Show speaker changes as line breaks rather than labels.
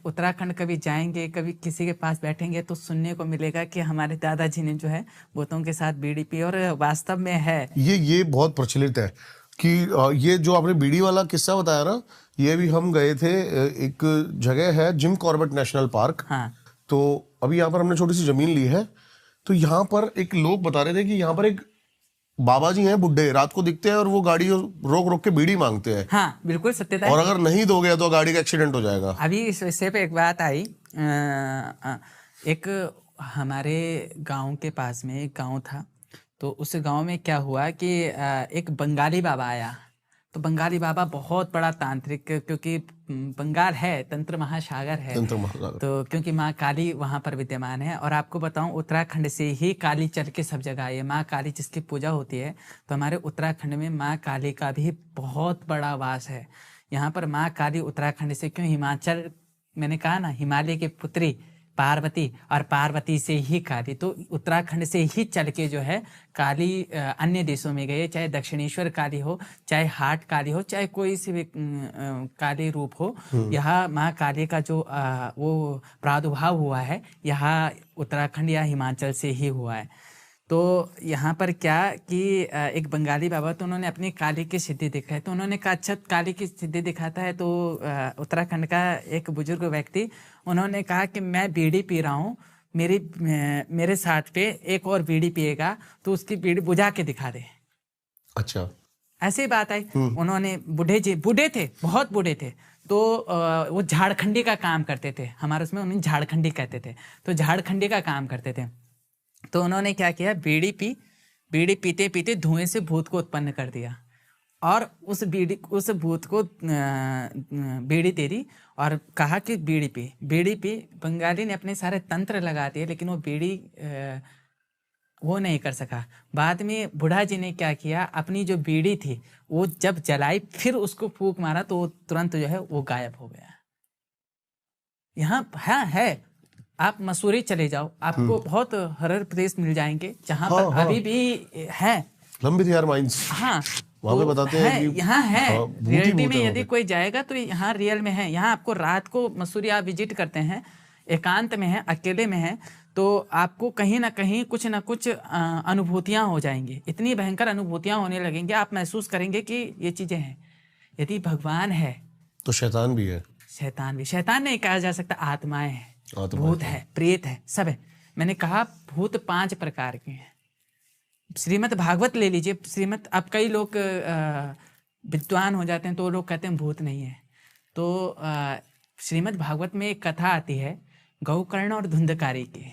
उत्तराखंड कभी जाएंगे, कभी किसी के पास बैठेंगे तो सुनने को मिलेगा कि हमारे दादाजी ने जो है भूतों के साथ बीड़ी पी, और वास्तव में है
ये बहुत प्रचलित है कि ये जो आपने बीड़ी वाला किस्सा बताया ना, ये भी हम गए थे, एक जगह है जिम कॉर्बेट नेशनल पार्क।
हाँ
तो अभी यहाँ पर हमने छोटी सी जमीन ली है, तो यहाँ पर एक लोग बता रहे थे कि यहाँ पर एक बाबा जी हैं बुड्ढे, रात को दिखते हैं और वो गाड़ी रोक रोक के बीड़ी मांगते हैं।
हाँ बिल्कुल सत्यता
और
है।
अगर नहीं दोगे तो गाड़ी का एक्सीडेंट हो जाएगा।
अभी इस विषय पे एक बात आई, एक हमारे गांव के पास में एक गांव था, तो उस गांव में क्या हुआ कि एक बंगाली बाबा आया। तो बंगाली बाबा बहुत बड़ा तांत्रिक, क्योंकि बंगाल है तंत्र महासागर है,
तंत्र महासागर।
तो क्योंकि माँ काली वहाँ पर विद्यमान है। और आपको बताऊँ उत्तराखंड से ही काली चल के सब जगह आई है। माँ काली जिसकी पूजा होती है, तो हमारे उत्तराखंड में माँ काली का भी बहुत बड़ा वास है। यहाँ पर माँ काली उत्तराखंड से क्यों, हिमाचल, मैंने कहा ना हिमालय की पुत्री पार्वती, और पार्वती से ही काली, तो उत्तराखंड से ही चल के जो है काली अन्य देशों में गए, चाहे दक्षिणेश्वर काली हो, चाहे हाट काली हो, चाहे कोई सी भी काली रूप हो, यहाँ माँ काली का जो वो प्रादुर्भाव हुआ है यहाँ उत्तराखंड या हिमाचल से ही हुआ है। तो यहाँ पर क्या कि एक बंगाली बाबा, तो उन्होंने अपनी काली की सिद्धि दिखाई, तो उन्होंने कहा अच्छा काली की सिद्धि दिखाता है। तो उत्तराखंड का एक बुजुर्ग व्यक्ति, उन्होंने कहा कि मैं बीड़ी पी रहा हूँ, मेरे साथ पे एक और बीड़ी पिएगा तो उसकी बीड़ी बुझा के दिखा दे।
अच्छा,
ऐसी बात आई। उन्होंने, बूढ़े थे, बहुत बूढ़े थे, तो वो झारखंडी का काम करते थे, हमारे उसमें उन्हें झारखंडी कहते थे, तो झारखंडी का काम करते थे। तो उन्होंने क्या किया, बीड़ी बीड़ी पीते पीते धुएं से भूत को उत्पन्न कर दिया, और उस भूत को बीड़ी दे दी और कहा कि बीड़ी पी। बंगाली ने अपने सारे तंत्र लगा दिए, लेकिन वो बीड़ी वो नहीं कर सका। बाद में बूढ़ा जी ने क्या किया, अपनी जो बीड़ी थी वो जब जलाई, फिर उसको फूंक मारा, तो वो तुरंत जो है वो गायब हो गया। यहाँ हाँ है, आप मसूरी चले जाओ, आपको बहुत हरर प्लेस मिल जाएंगे जहाँ पर अभी भी है
लंबी यार माइंस।
हाँ
वहाँ पे बताते हैं कि
यहाँ है रियलिटी में,
है
यदि कोई जाएगा तो यहाँ रियल में है। यहाँ आपको रात को मसूरी आप विजिट करते हैं, एकांत में है, अकेले में है, तो आपको कहीं ना कहीं कुछ ना कुछ अनुभूतियाँ हो जाएंगी, इतनी भयंकर अनुभूतियाँ होने लगेंगी, आप महसूस करेंगे कि ये चीज़ें हैं। यदि भगवान है
तो शैतान भी है।
शैतान भी, शैतान नहीं कहा जा सकता, आत्माएं हैं, भूत है, प्रेत है, सब है। मैंने कहा भूत 5 प्रकार के हैं। श्रीमद् भागवत ले लीजिए, श्रीमद्, अब कई लोग विद्वान हो जाते हैं तो लोग कहते हैं भूत नहीं है। तो श्रीमद् भागवत में एक कथा आती है गौकर्ण और धुंधकारी की।